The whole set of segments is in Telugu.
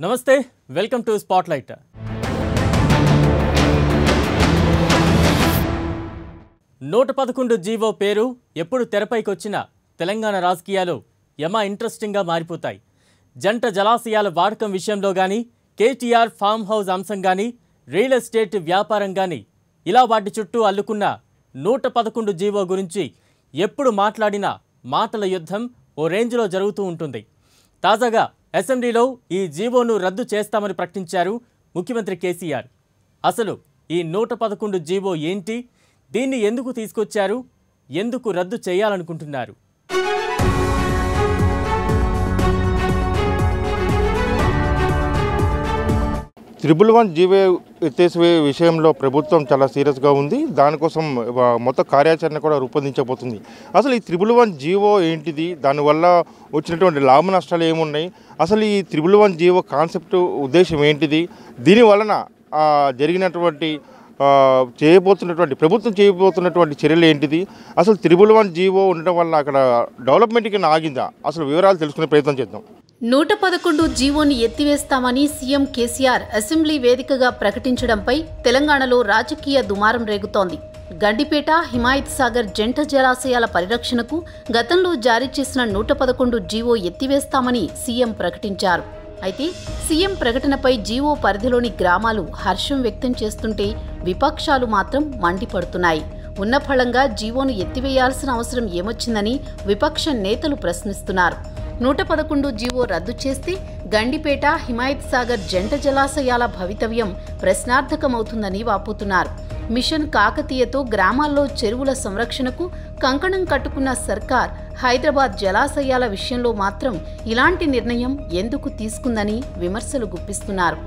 నమస్తే వెల్కమ్ టు స్పాట్లైట్. నూట 11 జీవో పేరు ఎప్పుడు తెరపైకి వచ్చినా తెలంగాణ రాజకీయాలు యమా ఇంట్రెస్టింగ్గా మారిపోతాయి. జంట జలాశయాల వాడకం విషయంలో కానీ, కేటీఆర్ ఫామ్ హౌస్ అంశం కానీ, రియల్ ఎస్టేట్ వ్యాపారం కానీ, ఇలా వాటి చుట్టూ అల్లుకున్న 111 జీవో గురించి ఎప్పుడు మాట్లాడినా మాటల యుద్ధం ఓ రేంజ్లో జరుగుతూ ఉంటుంది. తాజాగా అసెంబ్లీలో ఈ జీవోను రద్దు చేస్తామని ప్రకటించారు ముఖ్యమంత్రి కేసీఆర్. అసలు ఈ 111 జీవో ఏంటి, దీన్ని ఎందుకు తీసుకొచ్చారు, ఎందుకు రద్దు చేయాలనుకుంటున్నారు? త్రిబుల్1 జీవో ఎత్తేసే విషయంలో ప్రభుత్వం చాలా సీరియస్గా ఉంది. దానికోసం మొత్తం కార్యాచరణ కూడా రూపొందించబోతుంది. అసలు ఈ త్రిబుల్1 జీవో ఏంటిది, దానివల్ల వచ్చినటువంటి లాభ నష్టాలు ఏమున్నాయి, అసలు ఈ త్రిబుల్1 జీవో కాన్సెప్ట్ ఉద్దేశం ఏంటిది, దీని వలన జరిగినటువంటి ప్రభుత్వం చేయబోతున్నటువంటి చర్యలు ఏంటిది, అసలు త్రిబుల్1 జీవో ఉండడం వల్ల అక్కడ డెవలప్మెంట్కి ఆగిందా, అసలు వివరాలు తెలుసుకునే ప్రయత్నం చేద్దాం. 111 జీవోని ఎత్తివేస్తామని సీఎం కేసీఆర్ అసెంబ్లీ వేదికగా ప్రకటించడంపై తెలంగాణలో రాజకీయ దుమారం రేగుతోంది. గండిపేట, హిమాయత్ సాగర్ జంట జలాశయాల పరిరక్షణకు గతంలో జారీ చేసిన 111 జీవో ఎత్తివేస్తామని సీఎం ప్రకటించారు. అయితే సీఎం ప్రకటనపై జీవో పరిధిలోని గ్రామాలు హర్షం వ్యక్తం చేస్తుంటే విపక్షాలు మాత్రం మండిపడుతున్నాయి. ఉన్న ఫలంగా జీవోను ఎత్తివేయాల్సిన అవసరం ఏమొచ్చిందని విపక్ష నేతలు ప్రశ్నిస్తున్నారు. 111 జీవో రద్దు చేస్తే గండిపేట, హిమాయత్ సాగర్ జంట జలాశయాల భవితవ్యం ప్రశ్నార్థకమవుతుందని వాపోతున్నారు. మిషన్ కాకతీయతో గ్రామాల్లో చెరువుల సంరక్షణకు కంకణం కట్టుకున్న సర్కార్ హైదరాబాద్ జలాశయాల విషయంలో మాత్రం ఇలాంటి నిర్ణయం ఎందుకు తీసుకుందని విమర్శలు గుప్పిస్తున్నారు.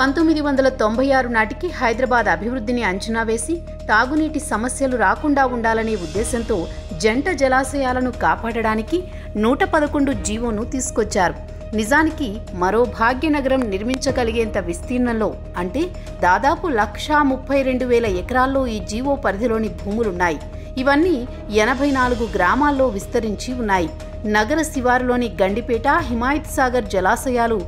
1996 నాటికి హైదరాబాద్ అభివృద్ధిని అంచనా వేసి తాగునీటి సమస్యలు రాకుండా ఉండాలనే ఉద్దేశంతో జంట జలాశయాలను కాపాడడానికి 111 జీవోను తీసుకొచ్చారు. నిజానికి మరో భాగ్యనగరం నిర్మించగలిగేంత విస్తీర్ణంలో, అంటే దాదాపు 132,000 ఎకరాల్లో ఈ జీవో పరిధిలోని భూములున్నాయి. ఇవన్నీ 84 గ్రామాల్లో విస్తరించి ఉన్నాయి. నగర శివారులోని గండిపేట, హిమాయత్ సాగర్ జలాశయాలు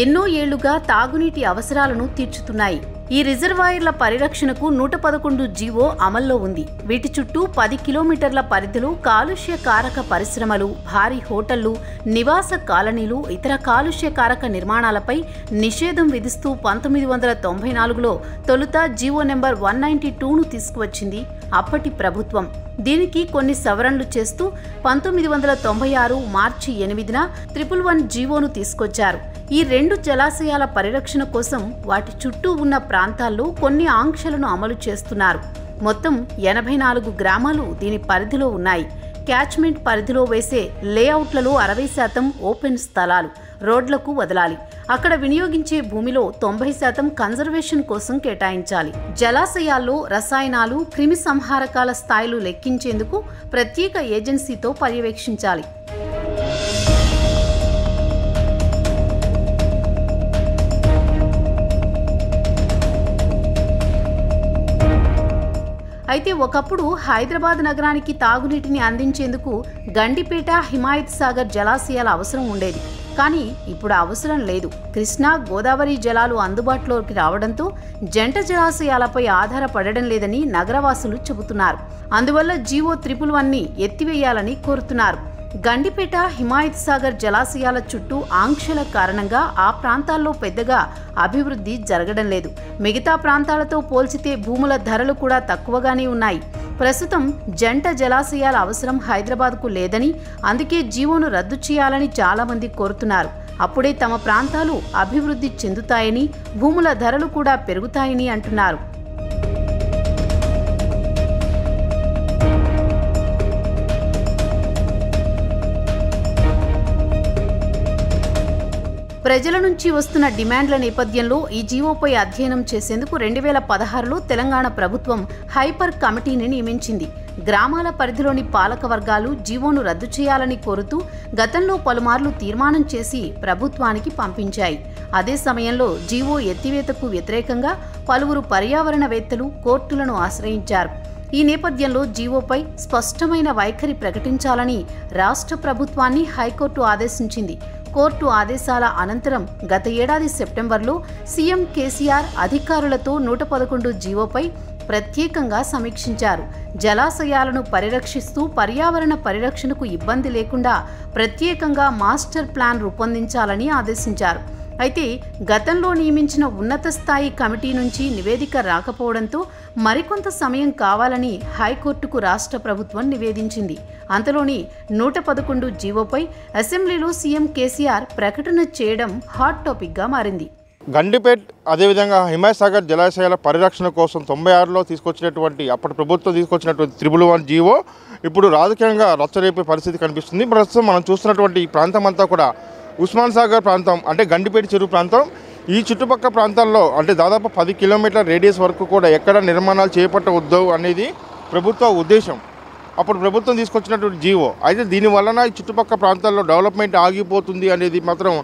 ఎన్నో ఏళ్లుగా తాగునీటి అవసరాలను తీర్చుతున్నాయి. ఈ రిజర్వాయర్ల పరిరక్షణకు 111 జీవో అమల్లో ఉంది. వీటి చుట్టూ 10 కిలోమీటర్ల పరిధిలో కాలుష్య కారక పరిశ్రమలు, భారీ హోటళ్లు, నివాస కాలనీలు, ఇతర కాలుష్య కారక నిర్మాణాలపై నిషేధం విధిస్తూ 1994లో తొలుత జీవో నెంబర్ 192ను తీసుకువచ్చింది అప్పటి ప్రభుత్వం. దీనికి కొన్ని సవరణలు చేస్తూ 1996 మార్చి 8న 111 జీవోను తీసుకొచ్చారు. ఈ రెండు జలాశయాల పరిరక్షణ కోసం వాటి చుట్టూ ఉన్న ప్రాంతాల్లో కొన్ని ఆంక్షలను అమలు చేస్తున్నారు. మొత్తం 84 గ్రామాలు దీని పరిధిలో ఉన్నాయి. క్యాచ్మెంట్ పరిధిలో వేసే లేఅవుట్లలో 60% ఓపెన్ స్థలాలు రోడ్లకు వదలాలి. అక్కడ వినియోగించే భూమిలో 90% కన్జర్వేషన్ కోసం కేటాయించాలి. జలాశయాల్లో రసాయనాలు, క్రిమి సంహారకాల స్థాయిలు లెక్కించేందుకు ప్రత్యేక ఏజెన్సీతో పర్యవేక్షించాలి. అయితే ఒకప్పుడు హైదరాబాద్ నగరానికి తాగునీటిని అందించేందుకు గండిపేట, హిమాయత్ సాగర్ జలాశయాల అవసరం ఉండేది. కానీ ఇప్పుడు అవసరం లేదు. కృష్ణా, గోదావరి జలాలు అందుబాటులోకి రావడంతో జంట జలాశయాలపై ఆధారపడడం లేదని నగరవాసులు చెబుతున్నారు. అందువల్ల జీవో 111ని ఎత్తివేయాలని కోరుతున్నారు. గండిపేట, హిమాయత్ సాగర్ జలాశయాల చుట్టూ ఆంక్షల కారణంగా ఆ ప్రాంతాల్లో పెద్దగా అభివృద్ధి జరగడం లేదు. మిగతా ప్రాంతాలతో పోల్చితే భూముల ధరలు కూడా తక్కువగానే ఉన్నాయి. ప్రస్తుతం జంట జలాశయాల అవసరం హైదరాబాద్కు లేదని, అందుకే జీవోను రద్దు చేయాలని చాలామంది కోరుతున్నారు. అప్పుడే తమ ప్రాంతాలు అభివృద్ధి చెందుతాయని, భూముల ధరలు కూడా పెరుగుతాయని అంటున్నారు. ప్రజల నుంచి వస్తున్న డిమాండ్ల నేపథ్యంలో ఈ జీవోపై అధ్యయనం చేసేందుకు 2016లో తెలంగాణ ప్రభుత్వం హైపర్ కమిటీని నియమించింది. గ్రామాల పరిధిలోని పాలక వర్గాలు జీవోను రద్దు చేయాలని కోరుతూ గతంలో పలుమార్లు తీర్మానం చేసి ప్రభుత్వానికి పంపించాయి. అదే సమయంలో జీవో ఎత్తివేతకు వ్యతిరేకంగా పలువురు పర్యావరణవేత్తలు కోర్టులను ఆశ్రయించారు. ఈ నేపథ్యంలో జీవోపై స్పష్టమైన వైఖరి ప్రకటించాలని రాష్ట్ర ప్రభుత్వాన్ని హైకోర్టు ఆదేశించింది. కోర్టు ఆదేశాల అనంతరం గత ఏడాది సెప్టెంబర్లో సీఎం కేసీఆర్ అధికారులతో 111 జీవోపై ప్రత్యేకంగా సమీక్షించారు. జలాశయాలను పరిరక్షిస్తూ పర్యావరణ పరిరక్షణకు ఇబ్బంది లేకుండా ప్రత్యేకంగా మాస్టర్ ప్లాన్ రూపొందించాలని ఆదేశించారు. అయితే గతంలో నియమించిన ఉన్నత స్థాయి కమిటీ నుంచి నివేదిక రాకపోవడంతో మరికొంత సమయం కావాలని హైకోర్టుకు రాష్ట్ర ప్రభుత్వం నివేదించింది. అంతలోని 111 జీవోపై అసెంబ్లీలో సీఎం కేసీఆర్ ప్రకటన చేయడం హాట్ టాపిక్గా మారింది. గండిపేట్ అదేవిధంగా హిమాయసాగర్ జలాశయాల పరిరక్షణ కోసం 96లో తీసుకొచ్చినటువంటి అప్పటి ప్రభుత్వం తీసుకొచ్చినటువంటి 111 జీవో ఇప్పుడు రాజకీయంగా రచ్చరేపే పరిస్థితి కనిపిస్తుంది. ప్రస్తుతం మనం చూస్తున్నటువంటి ఈ ప్రాంతం అంతా కూడా ఉస్మాన్ సాగర్ ప్రాంతం, అంటే గండిపేట చెరువు ప్రాంతం. ఈ చుట్టుపక్కల ప్రాంతాల్లో అంటే దాదాపు 10 కిలోమీటర్ల రేడియస్ వరకు కూడా ఎక్కడ నిర్మాణాలు చేపట్టవద్దు అనేది ప్రభుత్వ ఉద్దేశం. అప్పుడు ప్రభుత్వం తీసుకొచ్చినటువంటి జీవో. అయితే దీనివలన ఈ చుట్టుపక్కల ప్రాంతాల్లో డెవలప్మెంట్ ఆగిపోతుంది అనేది మాత్రం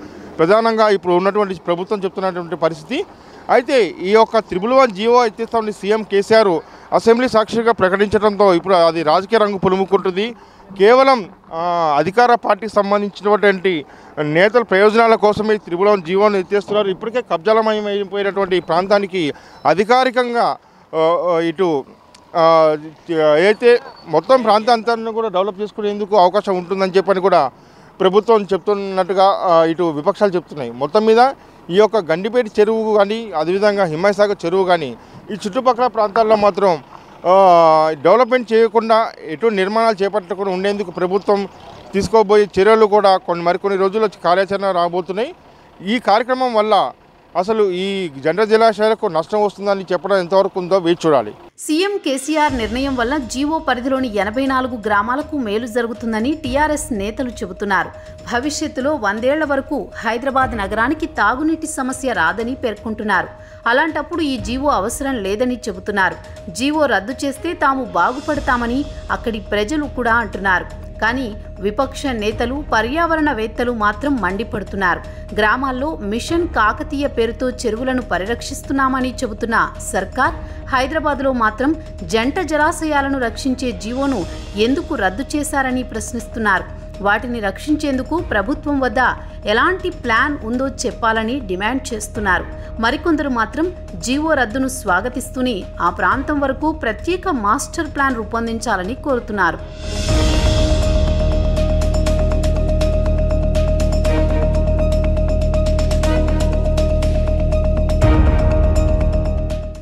ప్రధానంగా ఇప్పుడు ఉన్నటువంటి ప్రభుత్వం చెప్తున్నటువంటి పరిస్థితి. అయితే ఈ యొక్క 111 జీవో ఎత్తిస్తామని సీఎం కేసీఆర్ అసెంబ్లీ సాక్షిగా ప్రకటించడంతో ఇప్పుడు అది రాజకీయ రంగు పులుముకుంటుంది. కేవలం అధికార పార్టీకి సంబంధించినటువంటి నేతల ప్రయోజనాల కోసమే 111 జీవోను ఎత్తేస్తున్నారు. ఇప్పటికే కబ్జాలమయమైపోయినటువంటి ఈ ప్రాంతానికి అధికారికంగా ఇటు అయితే మొత్తం ప్రాంతాంతాన్ని కూడా డెవలప్ చేసుకునేందుకు అవకాశం ఉంటుందని చెప్పని కూడా ప్రభుత్వం చెప్తున్నట్టుగా ఇటు విపక్షాలు చెప్తున్నాయి. మొత్తం మీద ఈ యొక్క గండిపేట చెరువు కానీ అదేవిధంగా హిమాయసాగర్ చెరువు కానీ ఈ చుట్టుపక్కల ప్రాంతాల్లో మాత్రం డెవలప్మెంట్ చేయకుండా ఎటు నిర్మాణాలు చేపట్టకుండా ఉండేందుకు ప్రభుత్వం తీసుకోబోయే చర్యలు కూడా మరికొన్ని రోజుల్లో కార్యాచరణ రాబోతున్నాయి. ఈ కార్యక్రమం వల్ల అసలు ఈ జంట జలాశయాలకు నష్టం వస్తుందని చెప్పడం ఎంతవరకు ఉందో వేచి చూడాలి. సీఎం కేసీఆర్ నిర్ణయం వల్ల జీవో పరిధిలోని 84 గ్రామాలకు మేలు జరుగుతుందని టీఆర్ఎస్ నేతలు చెబుతున్నారు. భవిష్యత్తులో 100 ఏళ్ల వరకు హైదరాబాద్ నగరానికి తాగునీటి సమస్య రాదని పేర్కొంటున్నారు. అలాంటప్పుడు ఈ జీవో అవసరం లేదని చెబుతున్నారు. జీవో రద్దు చేస్తే తాము బాగుపడతామని అక్కడి ప్రజలు కూడా అంటున్నారు. కానీ విపక్ష నేతలు పర్యావరణవేత్తలు మాత్రం మండిపడుతున్నారు. గ్రామాల్లో మిషన్ కాకతీయ పేరుతో చెరువులను పరిరక్షిస్తున్నామని చెబుతున్న సర్కార్ హైదరాబాద్లో మాత్రం జంట జలాశయాలను రక్షించే జీవోను ఎందుకు రద్దు చేశారని ప్రశ్నిస్తున్నారు. వాటిని రక్షించేందుకు ప్రభుత్వం వద్ద ఎలాంటి ప్లాన్ ఉందో చెప్పాలని డిమాండ్ చేస్తున్నారు. మరికొందరు మాత్రం జీవో రద్దును స్వాగతిస్తూనే ఆ ప్రాంతం వరకు ప్రత్యేక మాస్టర్ ప్లాన్ రూపొందించాలని కోరుతున్నారు.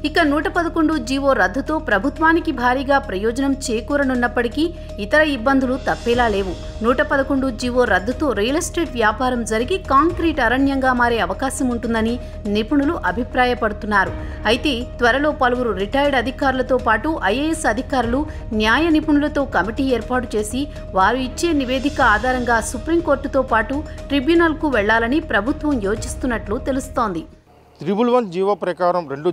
ఇక 111 జీవో రద్దుతో ప్రభుత్వానికి భారీగా ప్రయోజనం చేకూరనున్నప్పటికీ ఇతర ఇబ్బందులు తప్పేలా లేవు. 111 జీవో రద్దుతో రియల్ ఎస్టేట్ వ్యాపారం జరిగి కాంక్రీట్ అరణ్యంగా మారే అవకాశం ఉంటుందని నిపుణులు అభిప్రాయపడుతున్నారు. అయితే త్వరలో పలువురు రిటైర్డ్ అధికారులతో పాటు ఐఏఎస్ అధికారులు, న్యాయ నిపుణులతో కమిటీ ఏర్పాటు చేసి వారు ఇచ్చే నివేదిక ఆధారంగా సుప్రీంకోర్టుతో పాటు ట్రిబ్యునల్కు వెళ్లాలని ప్రభుత్వం యోచిస్తున్నట్లు తెలుస్తోంది. 111 జీవో ప్రకారం 2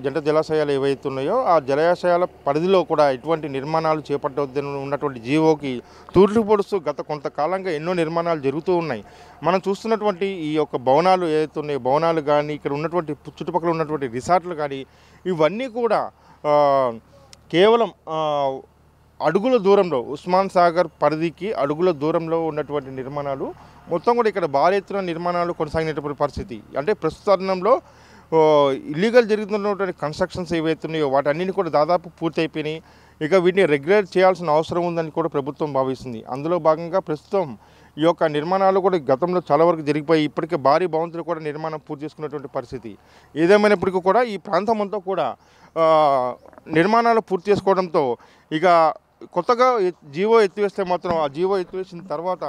జంట జలాశయాలు ఏవైతే ఉన్నాయో ఆ జలాశయాల పరిధిలో కూడా ఎటువంటి నిర్మాణాలు చేపట్టవద్దని ఉన్నటువంటి జీవోకి తూర్పు పొడుస్తూ గత కొంతకాలంగా ఎన్నో నిర్మాణాలు జరుగుతూ ఉన్నాయి. మనం చూస్తున్నటువంటి ఈ యొక్క భవనాలు ఏవైతే ఉన్నాయో, భవనాలు కానీ ఇక్కడ ఉన్నటువంటి చుట్టుపక్కల ఉన్నటువంటి రిసార్ట్లు కానీ ఇవన్నీ కూడా కేవలం అడుగుల దూరంలో, ఉస్మాన్ సాగర్ పరిధికి అడుగుల దూరంలో ఉన్నటువంటి నిర్మాణాలు మొత్తం కూడా ఇక్కడ భారీ ఎత్తున నిర్మాణాలు కొనసాగినటువంటి పరిస్థితి. అంటే ప్రస్తుతంలో ఇల్లీగల్ జరుగుతున్నటువంటి కన్స్ట్రక్షన్స్ ఏవైతున్నాయో వాటన్నిటిని కూడా దాదాపు పూర్తి అయిపోయినాయి. ఇక వీటిని రెగ్యులేట్ చేయాల్సిన అవసరం ఉందని కూడా ప్రభుత్వం భావిస్తుంది. అందులో భాగంగా ప్రస్తుతం ఈ యొక్క నిర్మాణాలు కూడా గతంలో చాలా వరకు జరిగిపోయి ఇప్పటికే భారీ భవంతులు కూడా నిర్మాణం పూర్తి చేసుకున్నటువంటి పరిస్థితి. ఏదేమైనప్పటికీ కూడా ఈ ప్రాంతం అంతా కూడా నిర్మాణాలు పూర్తి చేసుకోవడంతో ఇక కొత్తగా జీవో ఎత్తివేస్తే మాత్రం ఆ జీవో ఎత్తివేసిన తర్వాత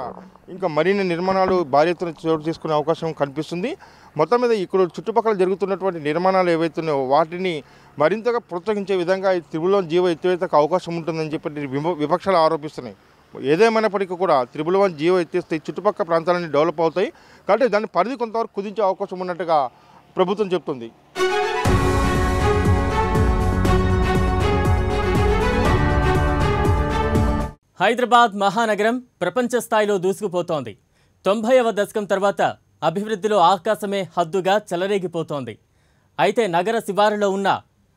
ఇంకా మరిన్ని నిర్మాణాలు భారీ ఎత్తున చోటు చేసుకునే అవకాశం కనిపిస్తుంది. మొత్తం మీద ఇక్కడ చుట్టుపక్కల జరుగుతున్నటువంటి నిర్మాణాలు ఏవైతున్నాయో వాటిని మరింతగా ప్రోత్సహించే విధంగా ఈ 111 జీవో ఎత్తివేతకు అవకాశం ఉంటుందని చెప్పి విపక్షాలు ఆరోపిస్తున్నాయి. ఏదేమైనప్పటికీ కూడా 111 జీవో ఎత్తేస్తే చుట్టుపక్కల ప్రాంతాలన్నీ డెవలప్ అవుతాయి. కాబట్టి దాని పరిధి కొంతవరకు కుదించే అవకాశం ఉన్నట్టుగా ప్రభుత్వం చెప్తుంది. హైదరాబాద్ మహానగరం ప్రపంచ స్థాయిలో దూసుకుపోతోంది. 90వ దశకం తర్వాత అభివృద్ధిలో ఆకాశమే హద్దుగా చెలరేగిపోతోంది. అయితే నగర శివారులో ఉన్న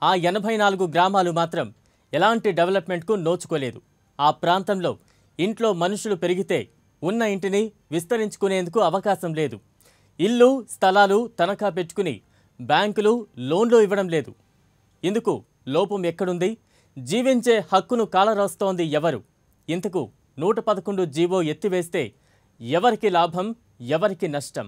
ఆ 84 గ్రామాలు మాత్రం ఎలాంటి డెవలప్మెంట్కు నోచుకోలేదు. ఆ ప్రాంతంలో ఇంట్లో మనుషులు పెరిగితే ఉన్న ఇంటిని విస్తరించుకునేందుకు అవకాశం లేదు. ఇల్లు స్థలాలు తనఖా పెట్టుకుని బ్యాంకులు లోన్లు ఇవ్వడం లేదు. ఇందుకు లోపం ఎక్కడుంది? జీవించే హక్కును కాలరాస్తోంది ఎవరు? ఇంతకు 111 జీవో ఎత్తివేస్తే ఎవరికి లాభం, ఎవరికి నష్టం?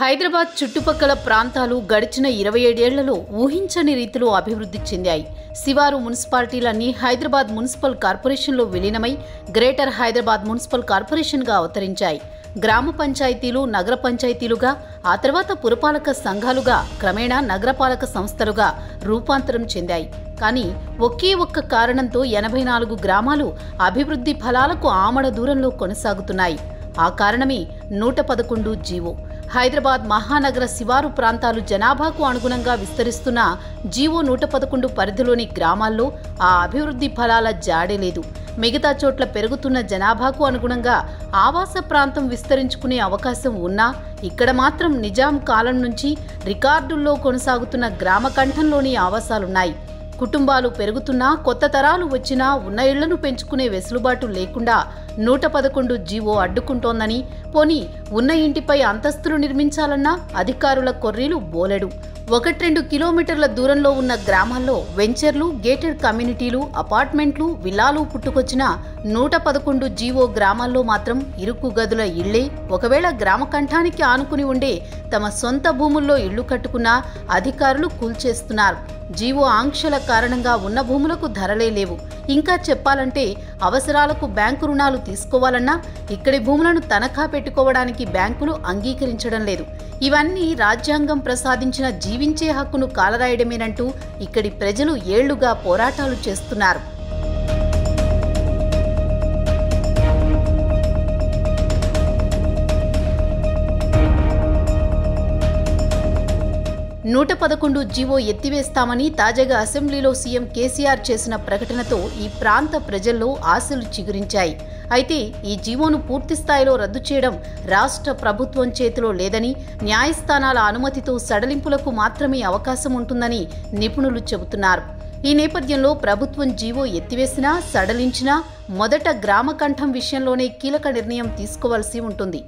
హైదరాబాద్ చుట్టుపక్కల ప్రాంతాలు గడిచిన 27 ఏళ్లలో ఊహించని రీతిలో అభివృద్ధి చెందాయి. శివారు మున్సిపాలిటీలన్నీ హైదరాబాద్ మున్సిపల్ కార్పొరేషన్లో విలీనమై గ్రేటర్ హైదరాబాద్ మున్సిపల్ కార్పొరేషన్గా అవతరించాయి. గ్రామ పంచాయతీలు నగర పంచాయతీలుగా, ఆ తర్వాత పురపాలక సంఘాలుగా, క్రమేణా నగరపాలక సంస్థలుగా రూపాంతరం చెందాయి. కానీ ఒకే ఒక్క కారణంతో 84 గ్రామాలు అభివృద్ధి ఫలాలకు ఆమడ దూరంలో కొనసాగుతున్నాయి. ఆ కారణమే 111 జీవో. హైదరాబాద్ మహానగర శివారు ప్రాంతాలు జనాభాకు అనుగుణంగా విస్తరిస్తున్న జీవో 111 పరిధిలోని గ్రామాల్లో ఆ అభివృద్ధి ఫలాల జాడే లేదు. మిగతా చోట్ల పెరుగుతున్న జనాభాకు అనుగుణంగా ఆవాస ప్రాంతం విస్తరించుకునే అవకాశం ఉన్నా ఇక్కడ మాత్రం నిజాం కాలం నుంచి రికార్డుల్లో కొనసాగుతున్న గ్రామ కంఠంలోని ఆవాసాలున్నాయి. కుటుంబాలు పెరుగుతున్నా, కొత్త తరాలు వచ్చినా ఉన్న ఇళ్లను పెంచుకునే వెసులుబాటు లేకుండా 111 జీవో అడ్డుకుంటోందని, పోనీ ఉన్న ఇంటిపై అంతస్తులు నిర్మించాలన్నా అధికారుల కొర్రీలు బోలెడు. 1-2 కిలోమీటర్ల దూరంలో ఉన్న గ్రామాల్లో వెంచర్లు, గేటెడ్ కమ్యూనిటీలు, అపార్ట్మెంట్లు, విల్లాలు పుట్టుకొచ్చిన 111 జీవో గ్రామాల్లో మాత్రం ఇరుకు గదుల ఇళ్లే, ఒకవేళ గ్రామ కంఠానికి ఆనుకుని ఉండే తమ సొంత భూముల్లో ఇళ్లు కట్టుకున్నా అధికారులు కూల్చేస్తున్నారు. జీవో ఆంక్షల కారణంగా ఉన్న భూములకు ధరలే లేవు. ఇంకా చెప్పాలంటే అవసరాలకు బ్యాంకు రుణాలు తీసుకోవాలన్నా ఇక్కడి భూములను తనఖా పెట్టుకోవడానికి బ్యాంకులు అంగీకరించడం లేదు. ఇవన్నీ రాజ్యాంగం ప్రసాదించిన జీవించే హక్కును కాలరాయడమేనంటూ ఇక్కడి ప్రజలు ఏళ్లుగా పోరాటాలు చేస్తున్నారు. నూట 111 జీవో ఎత్తివేస్తామని తాజాగా అసెంబ్లీలో సీఎం కేసీఆర్ చేసిన ప్రకటనతో ఈ ప్రాంత ప్రజల్లో ఆశలు చిగురించాయి. అయితే ఈ జీవోను పూర్తిస్థాయిలో రద్దు చేయడం రాష్ట్ర ప్రభుత్వం చేతిలో లేదని, న్యాయస్థానాల అనుమతితో సడలింపులకు మాత్రమే అవకాశం ఉంటుందని నిపుణులు చెబుతున్నారు. ఈ నేపథ్యంలో ప్రభుత్వం జీవో ఎత్తివేసినా, సడలించినా మొదట గ్రామ కంఠం విషయంలోనే కీలక నిర్ణయం తీసుకోవాల్సి ఉంటుంది.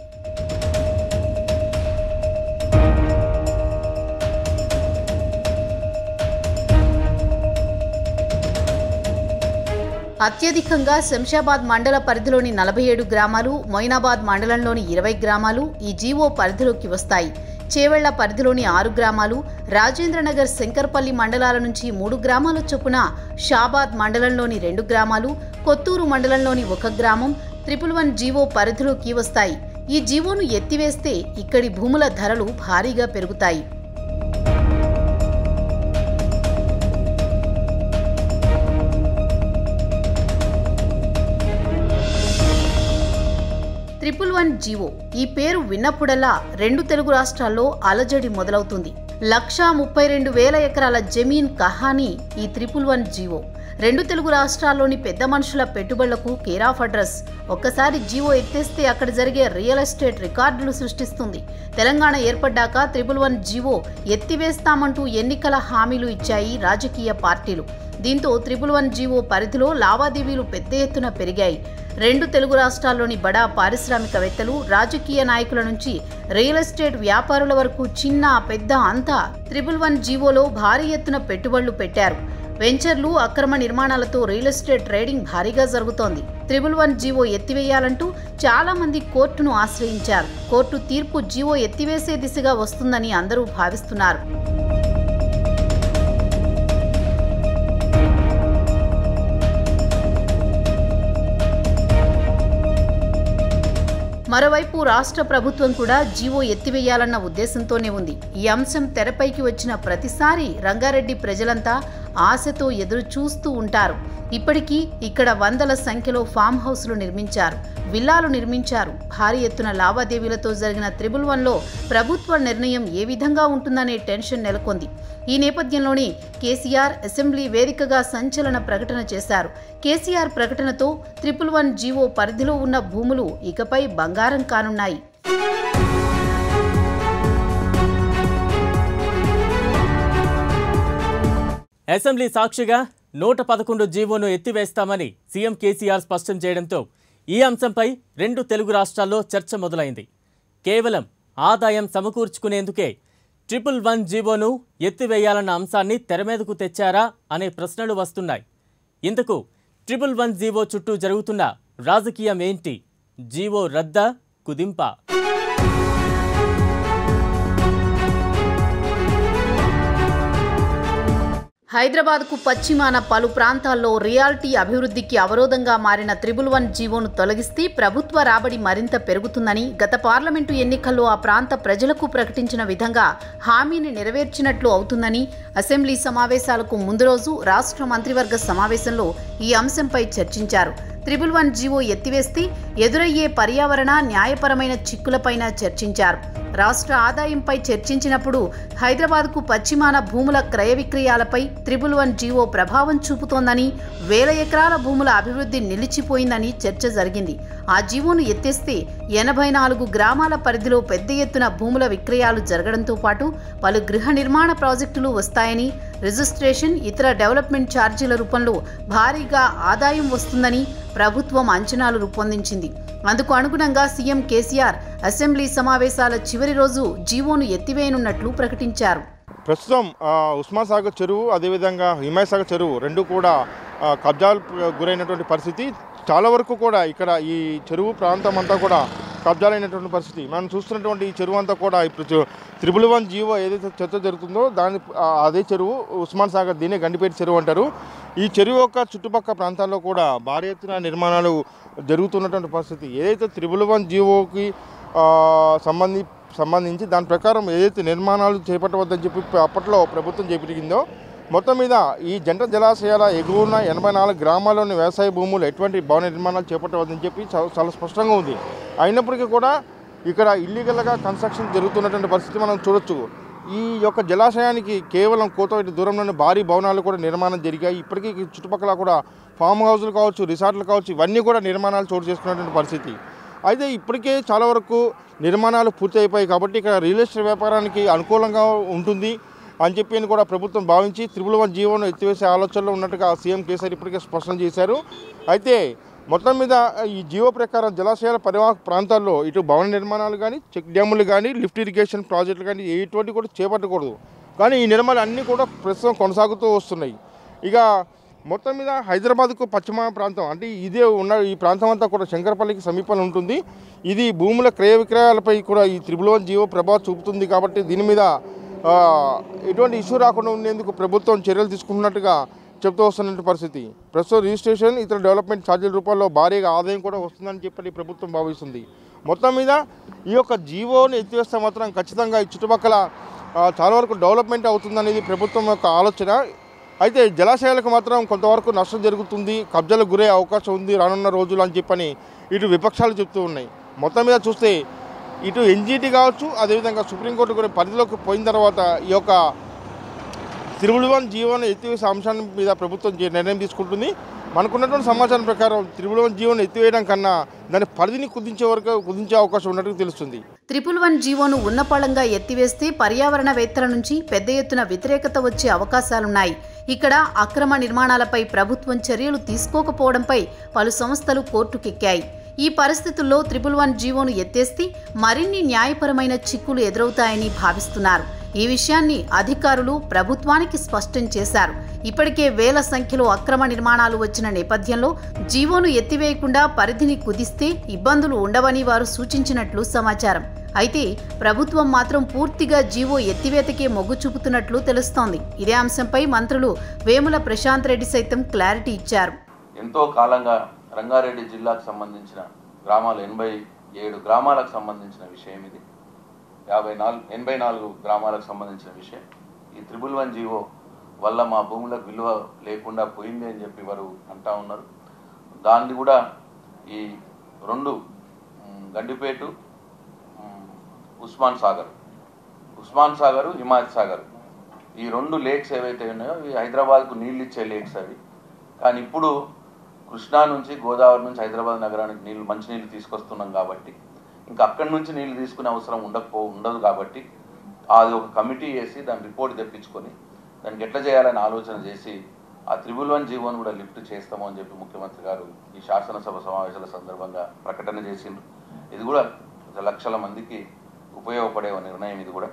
అత్యధికంగా శంషాబాద్ మండల పరిధిలోని 47 గ్రామాలు, మొయినాబాద్ మండలంలోని 20 గ్రామాలు ఈ జీవో పరిధిలోకి వస్తాయి. చేవెళ్ల పరిధిలోని 6 గ్రామాలు, రాజేంద్రనగర్, శంకర్పల్లి మండలాల నుంచి 3 గ్రామాల చొప్పున, షాబాద్ మండలంలోని 2 గ్రామాలు, కొత్తూరు మండలంలోని 1 గ్రామం 111 జీవో పరిధిలోకి వస్తాయి. ఈ జీవోను ఎత్తివేస్తే ఇక్కడి భూముల ధరలు భారీగా పెరుగుతాయి. *111 జీవో ఈ పేరు విన్నప్పుడల్లా 2 తెలుగు రాష్ట్రాల్లో అలజడి మొదలవుతుంది. 132,000 ఎకరాల జమీన్ కహానీ ఈ 111 జీవో. 2 తెలుగు రాష్ట్రాల్లోని పెద్ద మనుషుల పెట్టుబడులకు కేర్ ఆఫ్ అడ్రస్. ఒక్కసారి జీవో ఎత్తేస్తే అక్కడ జరిగే రియల్ ఎస్టేట్ రికార్డులు సృష్టిస్తుంది. తెలంగాణ ఏర్పడ్డాక 111 జీవో ఎత్తివేస్తామంటూ ఎన్నికల హామీలు ఇచ్చాయి రాజకీయ పార్టీలు. దీంతో 111 జీవో పరిధిలో లావాదేవీలు పెద్ద ఎత్తున పెరిగాయి. 2 తెలుగు రాష్ట్రాల్లోని బడా పారిశ్రామికవేత్తలు, రాజకీయ నాయకుల నుంచి రియల్ ఎస్టేట్ వ్యాపారుల వరకు చిన్న పెద్ద అంతా 111 జీవోలో భారీ ఎత్తున పెట్టుబడులు పెట్టారు. వెంచర్లు, అక్రమ నిర్మాణాలతో రియల్ ఎస్టేట్ ట్రేడింగ్ భారీగా జరుగుతోంది. 111 జీవో ఎత్తివేయాలంటూ చాలా మంది కోర్టును ఆశ్రయించారు. కోర్టు తీర్పు జీవో ఎత్తివేసే దిశగా వస్తుందని అందరూ భావిస్తున్నారు. మరోవైపు రాష్ట్ర ప్రభుత్వం కూడా జీవో ఎత్తివేయాలన్న ఉద్దేశంతోనే ఉంది. ఈ అంశం తెరపైకి వచ్చిన ప్రతిసారి రంగారెడ్డి ప్రజలంతా ఆశతో ఎదురు చూస్తూ ఉంటారు. ఇప్పటికీ ఇక్కడ వందల సంఖ్యలో ఫామ్ హౌస్లు నిర్మించారు, విల్లాలు నిర్మించారు. భారీ ఎత్తున లావాదేవీలతో జరిగిన 111లో ప్రభుత్వ నిర్ణయం ఏ విధంగా ఉంటుందనే టెన్షన్ నెలకొంది. ఈ నేపథ్యంలోనే కేసీఆర్ అసెంబ్లీ వేదికగా సంచలన ప్రకటన చేశారు. కేసీఆర్ ప్రకటనతో 111 జీవో పరిధిలో ఉన్న భూములు ఇకపై బంగారం కానున్నాయి. అసెంబ్లీ సాక్షిగా 111 జీవోను ఎత్తివేస్తామని సీఎం కేసీఆర్ స్పష్టం చేయడంతో ఈ అంశంపై 2 తెలుగు రాష్ట్రాల్లో చర్చ మొదలైంది. కేవలం ఆదాయం సమకూర్చుకునేందుకే 111 జీవోను ఎత్తివేయాలన్న అంశాన్ని తెరమీదకు తెచ్చారా అనే ప్రశ్నలు వస్తున్నాయి. ఇంతకు 111 జీవో చుట్టూ జరుగుతున్న రాజకీయం ఏంటి? జీవో రద్దా, కుదింపా? హైదరాబాద్కు పశ్చిమాన పలు ప్రాంతాల్లో రియాలిటీ అభివృద్ధికి అవరోధంగా మారిన 111 జీవోను తొలగిస్తే ప్రభుత్వ రాబడి మరింత పెరుగుతుందని గత పార్లమెంటు ఎన్నికల్లో ఆ ప్రాంత ప్రజలకు ప్రకటించిన విధంగా హామీని నెరవేర్చినట్లు అవుతుందని అసెంబ్లీ సమావేశాలకు ముందు రోజు రాష్ట్ర మంత్రివర్గ సమావేశంలో ఈ అంశంపై చర్చించారు. 111 జీవో ఎత్తివేస్తే ఎదురయ్యే పర్యావరణ, న్యాయపరమైన చిక్కులపైన చర్చించారు. రాష్ట్ర ఆదాయంపై చర్చించినప్పుడు హైదరాబాద్కు పశ్చిమాన భూముల క్రయ విక్రయాలపై 111 జీవో ప్రభావం చూపుతోందని, వేల ఎకరాల భూముల అభివృద్ధి నిలిచిపోయిందని చర్చ జరిగింది. ఆ జీవోను ఎత్తేస్తే 84 గ్రామాల పరిధిలో పెద్ద ఎత్తున భూముల విక్రయాలు జరగడంతో పాటు పలు గృహ నిర్మాణ ప్రాజెక్టులు వస్తాయని, రిజిస్ట్రేషన్, ఇతర డెవలప్మెంట్ ఛార్జీల రూపంలో భారీగా ఆదాయం వస్తుందని ప్రభుత్వం అంచనాలు రూపొందించింది. అందుకు అనుగుణంగా సీఎం కేసీఆర్ అసెంబ్లీ సమావేశాల చివరి రోజు జీవోను ఎత్తివేయనున్నట్లు ప్రకటించారు. ప్రస్తుతం ఉస్మాన్ సాగర్ చెరువు, అదేవిధంగా హిమాయత్ సాగర్ చెరువు రెండు కూడా కబ్జాలు గురైనటువంటి పరిస్థితి. చాలా వరకు కూడా ఇక్కడ ఈ చెరువు ప్రాంతం అంతా కూడా కబ్జాలైనటువంటి పరిస్థితి. మనం చూస్తున్నటువంటి ఈ చెరువు అంతా కూడా ఇప్పుడు 111 జీవో ఏదైతే చర్చ జరుగుతుందో అదే చెరువు ఉస్మాన్ సాగర్, దీనే గండిపేట చెరువు అంటారు. ఈ చెరువు యొక్క చుట్టుపక్కల ప్రాంతాల్లో కూడా భారీ ఎత్తున నిర్మాణాలు జరుగుతున్నటువంటి పరిస్థితి. ఏదైతే 111 జీవోకి సంబంధించి దాని ప్రకారం ఏదైతే నిర్మాణాలు చేపట్టవద్దని చెప్పి అప్పట్లో ప్రభుత్వం చేపట్టిందో, మొత్తం మీద ఈ జంట జలాశయాల ఎగువన 84 గ్రామాల్లోని వ్యవసాయ భూములు ఎటువంటి భవన నిర్మాణాలు చేపట్టవద్దని చెప్పి చాలా స్పష్టంగా ఉంది. అయినప్పటికీ కూడా ఇక్కడ ఇల్లీగల్గా కన్స్ట్రక్షన్ జరుగుతున్నటువంటి పరిస్థితి మనం చూడొచ్చు. ఈ యొక్క జలాశయానికి కేవలం కోతవేటి దూరంలోని భారీ భవనాలు కూడా నిర్మాణం జరిగాయి. ఇప్పటికీ చుట్టుపక్కల కూడా ఫామ్ హౌస్లు కావచ్చు, రిసార్ట్లు కావచ్చు, ఇవన్నీ కూడా నిర్మాణాలు చోటు చేసుకున్నటువంటి పరిస్థితి. అయితే ఇప్పటికే చాలా వరకు నిర్మాణాలు పూర్తి అయిపోయాయి కాబట్టి ఇక్కడ రియల్ ఎస్టేట్ వ్యాపారానికి అనుకూలంగా ఉంటుంది అని చెప్పి కూడా ప్రభుత్వం భావించి 111 జీవోను ఎత్తివేసే ఆలోచనలో ఉన్నట్టుగా సీఎం కేసీఆర్ ఇప్పటికే స్పష్టం చేశారు. అయితే మొత్తం మీద ఈ జీవో ప్రకారం జలాశయాల పరివాహక ప్రాంతాల్లో ఇటు భవన నిర్మాణాలు కానీ, చెక్ డ్యాములు కానీ, లిఫ్ట్ ఇరిగేషన్ ప్రాజెక్టులు కానీ ఎటువంటి కూడా చేపట్టకూడదు. కానీ ఈ నిర్మాణాలు అన్నీ కూడా ప్రస్తుతం కొనసాగుతూ వస్తున్నాయి. ఇక మొత్తం మీద హైదరాబాద్కు పశ్చిమ ప్రాంతం అంటే ఇదే ఉన్న ఈ ప్రాంతం అంతా కూడా శంకరపల్లికి సమీపంలో ఉంటుంది. ఇది భూముల క్రయ విక్రయాలపై కూడా ఈ 111 జీవో ప్రభావం చూపుతుంది. కాబట్టి దీని మీద ఎటువంటి ఇష్యూ రాకుండా ఉండేందుకు ప్రభుత్వం చర్యలు తీసుకుంటున్నట్టుగా చెప్తూ వస్తున్న పరిస్థితి. ప్రస్తుతం రిజిస్ట్రేషన్, ఇతర డెవలప్మెంట్ ఛార్జీల రూపంలో భారీగా ఆదాయం కూడా వస్తుందని చెప్పి ప్రభుత్వం భావిస్తుంది. మొత్తం మీద ఈ యొక్క జీవోని ఎత్తివేస్తే మాత్రం ఖచ్చితంగా ఈ చుట్టుపక్కల చాలా వరకు డెవలప్మెంట్ అవుతుందనేది ప్రభుత్వం యొక్క ఆలోచన. అయితే జలాశయాలకు మాత్రం కొంతవరకు నష్టం జరుగుతుంది, కబ్జాలకు గురే అవకాశం ఉంది రానున్న రోజులు అని చెప్పని ఇటు విపక్షాలు చెప్తూ ఉన్నాయి. మొత్తం మీద చూస్తే ఇటు ఎన్జీటీ కావచ్చు, అదేవిధంగా సుప్రీంకోర్టు కూడా పరిధిలోకి పోయిన తర్వాత ఈ యొక్క 111 జీవోను ఎత్తివేసే అంశాన్ని మీద ప్రభుత్వం నిర్ణయం తీసుకుంటుంది. మనకున్నటువంటి సమాచారం ప్రకారం 111 జీవోను ఎత్తివేయడం కన్నా దాని పరిధిని కుదించే అవకాశం ఉన్నట్టు తెలుస్తుంది. 111 జీవోను ఉన్నపళంగా ఎత్తివేస్తే పర్యావరణవేత్తల నుంచి పెద్ద ఎత్తున వ్యతిరేకత వచ్చే అవకాశాలున్నాయి. ఇక్కడ అక్రమ నిర్మాణాలపై ప్రభుత్వం చర్యలు తీసుకోకపోవడంపై పలు సంస్థలు కోర్టుకెక్కాయి. ఈ పరిస్థితుల్లో 111 జీవోను ఎత్తేస్తే మరిన్ని న్యాయపరమైన చిక్కులు ఎదురవుతాయని భావిస్తున్నారు. ఈ విషయాన్ని అధికారులు ప్రభుత్వానికి స్పష్టం చేశారు. ఇప్పటికే వేల సంఖ్యలో అక్రమ నిర్మాణాలు వచ్చిన నేపథ్యంలో జీవోను ఎత్తివేయకుండా పరిధిని కుదిస్తే ఇబ్బందులు ఉండవని వారు సూచించినట్లు సమాచారం. అయితే ప్రభుత్వం మాత్రం పూర్తిగా జీవో ఎత్తివేతకే మొగ్గు చూపుతున్నట్లు తెలుస్తోంది. ఇదే అంశంపై మంత్రులు వేముల ప్రశాంత్ రెడ్డి సైతం క్లారిటీ ఇచ్చారు. ఎంతో కాలంగా రంగారెడ్డి జిల్లాకు సంబంధించిన గ్రామాలు 87 గ్రామాలకు సంబంధించిన విషయం ఇది. 84 గ్రామాలకు సంబంధించిన విషయం. ఈ 111 జీవో వల్ల మా భూములకు విలువ లేకుండా పోయింది అని చెప్పి వారు అంటా ఉన్నారు. దాన్ని కూడా ఈ రెండు గండిపేటు ఉస్మాన్ సాగర్ హిమాయత్ సాగర్ ఈ రెండు లేక్స్ ఏవైతే ఉన్నాయో ఇవి హైదరాబాద్కు నీళ్ళు ఇచ్చే లేక్స్ అవి. కానీ ఇప్పుడు కృష్ణా నుంచి గోదావరి నుంచి హైదరాబాద్ నగరానికి మంచినీళ్ళు తీసుకొస్తున్నాం కాబట్టి ఇంకా అక్కడి నుంచి నీళ్ళు తీసుకునే అవసరం ఉండదు కాబట్టి అది ఒక కమిటీ వేసి దాని రిపోర్ట్ తెప్పించుకొని దానికి ఎట్లా చేయాలని ఆలోచన చేసి ఆ 111 జీవోను కూడా లిఫ్ట్ చేస్తాము అని చెప్పి ముఖ్యమంత్రి గారు ఈ శాసనసభ సమావేశాల సందర్భంగా ప్రకటన చేసిండ్రు. ఇది కూడా లక్షల మందికి ఉపయోగపడే నిర్ణయం. ఇది కూడా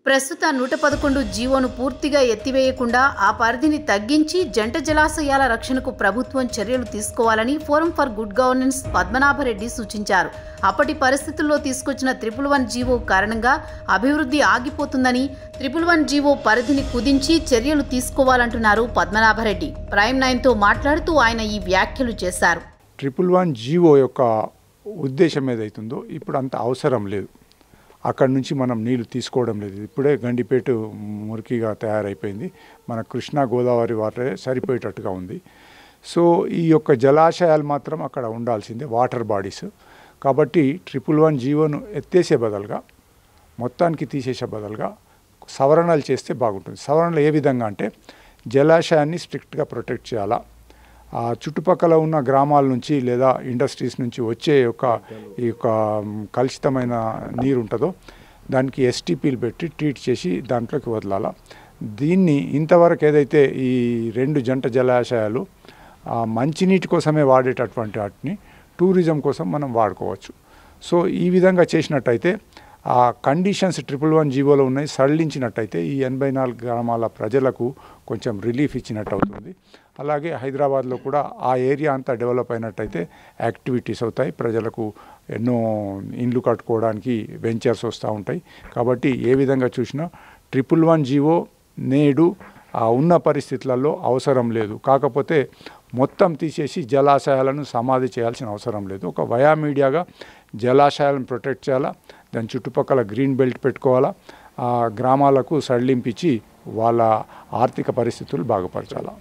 ప్రస్తుత 111 జీవోను పూర్తిగా ఎత్తివేయకుండా ఆ పరిధిని తగ్గించి జంట జలాశయాల రక్షణకు ప్రభుత్వం చర్యలు తీసుకోవాలని forum for good governance Padmanabha Reddy సూచించారు. అప్పటి పరిస్థితుల్లో తీసుకొచ్చిన 111 జీవో కారణంగా అభివృద్ధి ఆగిపోతుందని 111 జీవో పరిధిని కుదించి చర్యలు తీసుకోవాలంటున్నారు పద్మనాభరెడ్డి. ప్రైమ్ 9తో మాట్లాడుతూ ఆయన ఈ వ్యాఖ్యలు చేశారు. 111 జీవో యొక్క ఉద్దేశం ఏదైతుందో ఇప్పుడు అంత అవసరం లేదు. అక్కడి నుంచి మనం నీళ్లు తీసుకోవడం లేదు. ఇప్పుడే గండిపేట మురికిగా తయారైపోయింది. మన కృష్ణా గోదావరి వాటరే సరిపోయేటట్టుగా ఉంది. సో ఈ యొక్క జలాశయాలు మాత్రం అక్కడ ఉండాల్సిందే, వాటర్ బాడీస్. కాబట్టి 111 జీవోను ఎత్తేసే బదులుగా, మొత్తానికి తీసేసే బదులుగా సవరణలు చేస్తే బాగుంటుంది. సవరణలు ఏ విధంగా అంటే జలాశయాన్ని స్ట్రిక్ట్గా ప్రొటెక్ట్ చేయాలా, ఆ చుట్టుపక్కల ఉన్న గ్రామాల నుంచి లేదా ఇండస్ట్రీస్ నుంచి వచ్చే ఈ యొక్క కలుషితమైన నీరు ఉంటుందో దానికి ఎస్టీపీలు పెట్టి ట్రీట్ చేసి దాంట్లోకి వదలాల. దీన్ని ఇంతవరకు ఏదైతే ఈ 2 జంట జలాశయాలు మంచినీటి కోసమే వాడేటటువంటి వాటిని టూరిజం కోసం మనం వాడుకోవచ్చు. సో ఈ విధంగా చేసినట్టయితే ఆ కండిషన్స్ 111 జీవోలో ఉన్నాయి సడలించినట్టయితే ఈ 84 గ్రామాల ప్రజలకు కొంచెం రిలీఫ్ ఇచ్చినట్టు అవుతుంది. అలాగే హైదరాబాద్లో కూడా ఆ ఏరియా అంతా డెవలప్ అయినట్టయితే యాక్టివిటీస్ అవుతాయి, ప్రజలకు ఎన్నో ఇండ్లు కట్టుకోవడానికి వెంచర్స్ వస్తూ ఉంటాయి. కాబట్టి ఏ విధంగా చూసినా 111 జీవో నేడు ఉన్న పరిస్థితులలో అవసరం లేదు. కాకపోతే మొత్తం తీసేసి జలాశయాలను సమాధి చేయాల్సిన అవసరం లేదు. ఒక వయా మీడియాగా జలాశయాలను ప్రొటెక్ట్ చేయాలా, దాని చుట్టుపక్కల గ్రీన్ బెల్ట్ పెట్టుకోవాలా, ఆ గ్రామాలకు సడలింపించి వాళ్ళ ఆర్థిక పరిస్థితులు బాగుపరచాలా.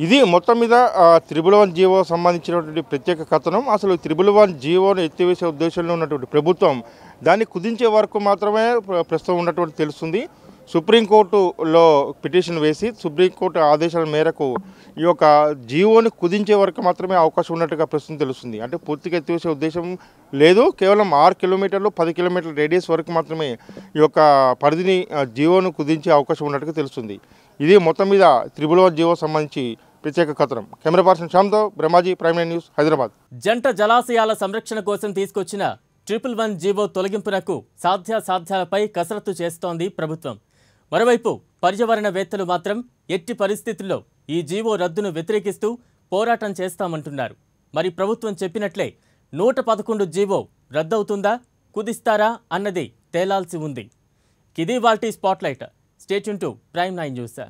ఇది మొత్తం మీద 111 జీవో సంబంధించినటువంటి ప్రత్యేక కథనం. అసలు 111 జీవోను ఎత్తివేసే ఉద్దేశంలో ఉన్నటువంటి ప్రభుత్వం దాన్ని కుదించే వరకు మాత్రమే ప్రస్తుతం ఉన్నటువంటి తెలుస్తుంది. సుప్రీంకోర్టులో పిటిషన్ వేసి సుప్రీంకోర్టు ఆదేశాల మేరకు ఈ యొక్క జీవోని కుదించే వరకు మాత్రమే అవకాశం ఉన్నట్టుగా ప్రస్తుతం తెలుస్తుంది. అంటే పూర్తిగా ఎత్తివేసే ఉద్దేశం లేదు. కేవలం 6 కిలోమీటర్లు 10 కిలోమీటర్ల రేడియస్ వరకు మాత్రమే ఈ యొక్క పరిధిని జీవోను కుదించే అవకాశం ఉన్నట్టుగా తెలుస్తుంది. ఇది మొత్తం మీద 111 జీవో సంబంధించి ప్రత్యేక కథనం. కెమెరా పర్సన్ శ్యామ్తో బ్రహ్మాజీ, ప్రైమ్ 9 న్యూస్, హైదరాబాద్. జంట జలాశయాల సంరక్షణ కోసం తీసుకొచ్చిన 111 జీవో తొలగింపునకు సాధ్యాసాధ్యాలపై కసరత్తు చేస్తోంది ప్రభుత్వం. మరోవైపు పర్యావరణవేత్తలు మాత్రం ఎట్టి పరిస్థితుల్లో ఈ జీవో రద్దును వ్యతిరేకిస్తూ పోరాటం చేస్తామంటున్నారు. మరి ప్రభుత్వం చెప్పినట్లే 111 జీవో రద్దవుతుందా, కుదిస్తారా అన్నది తేలాల్సి ఉంది. ఇది వాల్టీ spotlight. Stay tune to Prime 9 news.